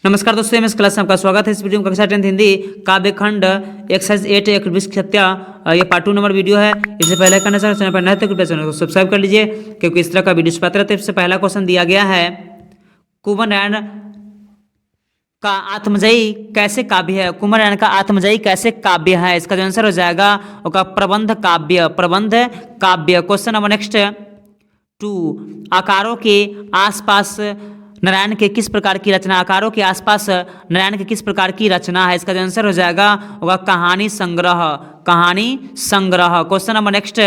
नमस्कार दोस्तों, MS class में आपका स्वागत है। इस वीडियो में कक्षा 10 हिंदी काव्य खंड एक्सरसाइज 8 एक वृक्ष हत्या ये पार्ट 2 नंबर वीडियो है। इससे पहले करना चाहिए चैनल पर नए तो कृपया चैनल को सब्सक्राइब कर लीजिए, क्योंकि इस तरह का वीडियो पाते रहते हैं। इससे पहला क्वेश्चन दिया गया है, कुंवर नारायण का आत्मजयी कैसे काव्य है। कुंवर नारायण का आत्मजयी कैसे काव्य है, इसका जो आंसर हो जाएगा उसका प्रबंध काव्य। प्रबंध काव्य। क्वेश्चन नंबर नेक्स्ट 2, आकारों के आसपास नारायण के किस प्रकार की रचना। आकारों के आसपास नारायण के किस प्रकार की रचना है, इसका जो आंसर हो जाएगा होगा कहानी संग्रह। कहानी संग्रह। क्वेश्चन नंबर नेक्स्ट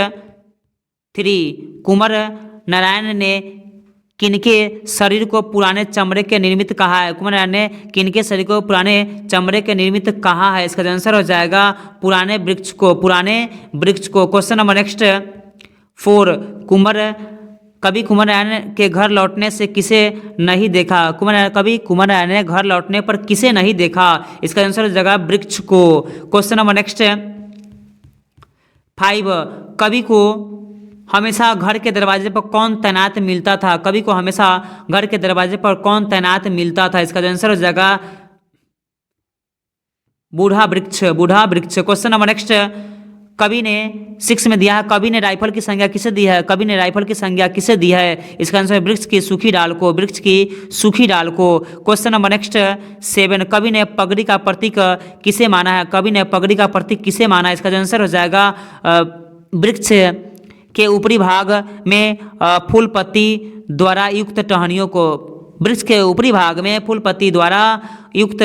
3, कुंवर नारायण ने किनके शरीर को पुराने चमड़े के निर्मित कहा है। कुंवर नारायण ने किनके शरीर को पुराने चमड़े के निर्मित कहा है, इसका जो आंसर हो जाएगा पुराने वृक्ष को। पुराने वृक्ष को। क्वेश्चन नंबर नेक्स्ट 4, कभी कुंवर नारायण के घर लौटने से किसे नहीं देखा। कभी कुंवर नारायण ने घर लौटने पर किसे नहीं देखा, इसका आंसर हो जाएगा वृक्ष को। क्वेश्चन नंबर नेक्स्ट 5, कवि को हमेशा घर के दरवाजे पर कौन तैनात मिलता था। कवि को हमेशा घर के दरवाजे पर कौन तैनात मिलता था, इसका आंसर हो जाएगा बूढ़ा वृक्ष। बूढ़ा वृक्ष। क्वेश्चन नंबर नेक्स्ट कवि ने 6 में दिया है, कवि ने राइफल की संज्ञा किसे दी है। कवि ने राइफल की संज्ञा किसे दी है, इसका आंसर है वृक्ष की सूखी डाल को। वृक्ष की सूखी डाल को। क्वेश्चन नंबर नेक्स्ट 7, कवि ने पगड़ी का प्रतीक किसे माना है। कवि ने पगड़ी का प्रतीक किसे माना है, इसका जो आंसर हो जाएगा वृक्ष के ऊपरी भाग में फूल पत्ती द्वारा युक्त टहनियों को। वृक्ष के ऊपरी भाग में फूल पत्ती द्वारा युक्त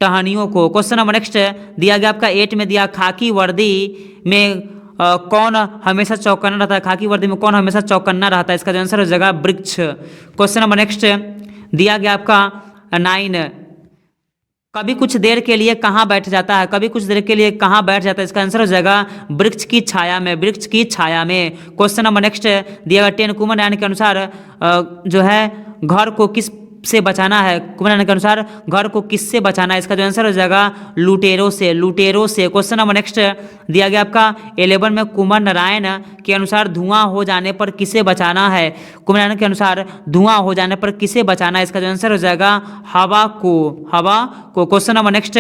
टहनियों को। क्वेश्चन नंबर नेक्स्ट दिया गया आपका 8 में दिया, खाकी वर्दी में कौन हमेशा चौकन्ना रहता है। खाकी वर्दी में कौन हमेशा चौकन्ना रहता है, इसका जो आंसर हो जाएगा वृक्ष। क्वेश्चन नंबर नेक्स्ट दिया गया आपका 9, कभी कुछ देर के लिए कहाँ बैठ जाता है। कभी कुछ देर के लिए कहाँ बैठ जाता है, इसका आंसर हो जाएगा वृक्ष की छाया में। वृक्ष की छाया में। क्वेश्चन नंबर नेक्स्ट दिया गया 10, कुंवर नारायण के अनुसार जो है घर को किस से बचाना है। कुंवर नारायण के अनुसार घर को किससे बचाना है, इसका जो आंसर हो जाएगा लुटेरों से। लुटेरों से। क्वेश्चन नंबर नेक्स्ट दिया गया आपका 11 में, कुंवर नारायण के अनुसार धुआं हो जाने पर किसे बचाना है। कुंवर नारायण के अनुसार धुआं हो जाने पर किसे बचाना है, इसका जो आंसर हो जाएगा हवा को। हवा को। क्वेश्चन नंबर नेक्स्ट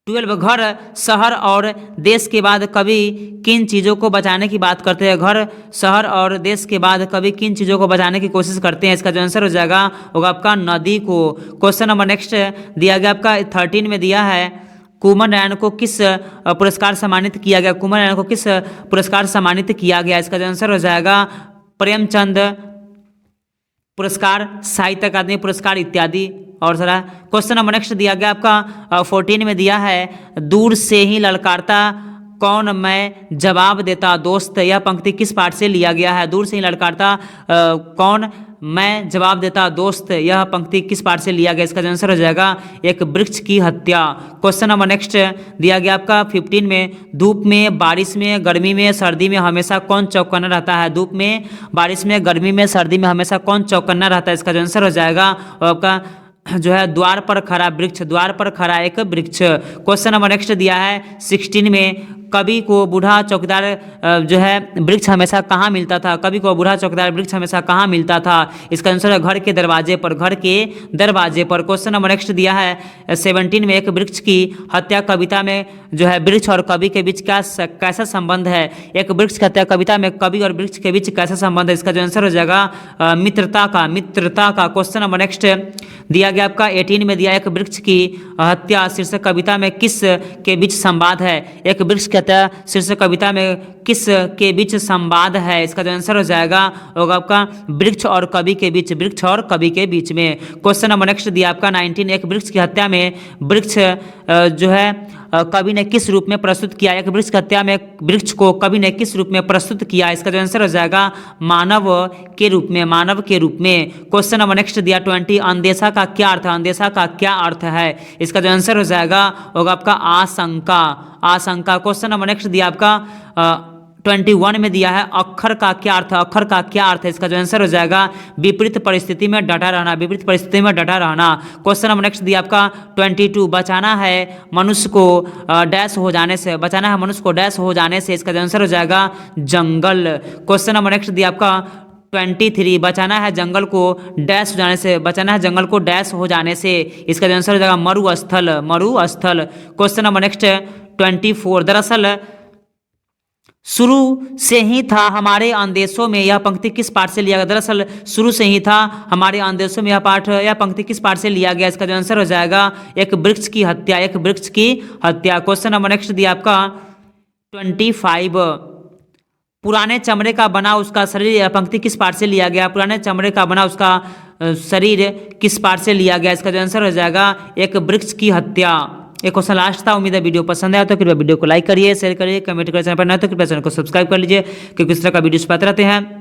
12, घर शहर और देश के बाद कवि किन चीज़ों को बचाने की बात करते हैं। घर शहर और देश के बाद कवि किन चीज़ों को बचाने की कोशिश करते हैं, इसका जो आंसर हो जाएगा होगा आपका नदी को। क्वेश्चन नंबर नेक्स्ट दिया गया आपका 13 में दिया है, कुंवर नारायण को किस पुरस्कार सम्मानित किया गया। कुंवर नारायण को किस पुरस्कार सम्मानित किया गया, इसका जो आंसर हो जाएगा प्रेमचंद पुरस्कार, साहित्य अकादमी पुरस्कार इत्यादि और सारा। क्वेश्चन नंबर नेक्स्ट दिया गया आपका 14 में दिया है, दूर से ही ललकारता कौन मैं जवाब देता दोस्त। यह पंक्ति किस पाठ से लिया गया है। दूर से ही ललकारता कौन मैं जवाब देता दोस्त, यह पंक्ति किस पाठ से लिया गया, इसका आंसर हो जाएगा एक वृक्ष की हत्या। क्वेश्चन नंबर नेक्स्ट दिया गया आपका 15 में, धूप में, बारिश में, गर्मी में, सर्दी में हमेशा कौन चौकन्ना रहता है। धूप में, बारिश में, गर्मी में, सर्दी में हमेशा कौन चौकन्ना रहता है, इसका आंसर हो जाएगा आपका जो है द्वार पर खड़ा वृक्ष। द्वार पर खड़ा एक वृक्ष। क्वेश्चन नंबर नेक्स्ट दिया है 16 में, कवि को बूढ़ा चौकीदार जो है वृक्ष हमेशा कहाँ मिलता था। कवि को बूढ़ा चौकीदार वृक्ष हमेशा कहाँ मिलता था, इसका आंसर है घर के दरवाजे पर। घर के दरवाजे पर। क्वेश्चन नंबर नेक्स्ट दिया है 17 में, एक वृक्ष की हत्या कविता में जो है वृक्ष और कवि के बीच कैसा संबंध है। एक वृक्ष की हत्या कविता में कवि और वृक्ष के बीच कैसा संबंध है, इसका जो आंसर हो जाएगा मित्रता का। मित्रता का। क्वेश्चन नंबर नेक्स्ट दिया गया आपका 18 में दिया, एक वृक्ष की हत्या शीर्षक कविता में किस के बीच संवाद है। एक वृक्ष की हत्या शीर्षक कविता में किस के बीच संवाद है, इसका जो आंसर हो जाएगा होगा आपका वृक्ष और कवि के बीच। वृक्ष और कवि के बीच में। क्वेश्चन नंबर नेक्स्ट दिया आपका 19, एक वृक्ष की हत्या में वृक्ष जो है कवि ने किस रूप में प्रस्तुत किया। एक वृक्ष की हत्या में वृक्ष को कवि ने किस रूप में प्रस्तुत किया, इसका जो आंसर हो जाएगा मानव के रूप में। मानव के रूप में। क्वेश्चन नंबर नेक्स्ट दिया 20, अंदेशा का क्या अर्थ है। अंदेशा का क्या अर्थ है, इसका जो आंसर हो जाएगा होगा आपका आशंका। आशंका। क्वेश्चन नंबर नेक्स्ट दिया आपका 21 में दिया है, अक्षर का क्या अर्थ है। अक्षर का क्या अर्थ है, इसका जो आंसर हो जाएगा विपरीत परिस्थिति में डटा रहना। विपरीत परिस्थिति में डटा रहना। क्वेश्चन नंबर नेक्स्ट दिया आपका 22, बचाना है मनुष्य को डैश हो जाने से। बचाना है मनुष्य को डैश हो जाने से, इसका जो आंसर हो जाएगा जंगल। क्वेश्चन नंबर नेक्स्ट दिया आपका 23 बचाना है जंगल को डैश हो जाने से, बचाना है जंगल को डैश हो जाने से। इसका जो आंसर हो जाएगा मरुस्थल, मरुस्थल। Question number next 24। दरअसल शुरू से ही था हमारे अंदेशों में, यह पंक्ति किस पाठ से लिया गया? दरअसल शुरू से ही था हमारे अंदेशों में, यह पंक्ति किस पाठ से लिया गया? इसका जो आंसर हो जाएगा एक वृक्ष की हत्या, एक वृक्ष की हत्या। क्वेश्चन नंबर नेक्स्ट दिया आपका 25। पुराने चमड़े का बना उसका शरीर, यह पंक्ति किस पाठ से लिया गया? पुराने चमड़े का बना उसका शरीर किस पाठ से लिया गया? इसका जो आंसर हो जाएगा एक वृक्ष की हत्या। एक क्वेश्चन लास्ट था। उम्मीद है वीडियो पसंद आया तो कृपया वीडियो को लाइक करिए, शेयर करिए, कमेंट करिए। चैनल पर नए तो कृपया चैनल को सब्सक्राइब कर लीजिए, क्योंकि इस तरह का वीडियो पाते रहते हैं।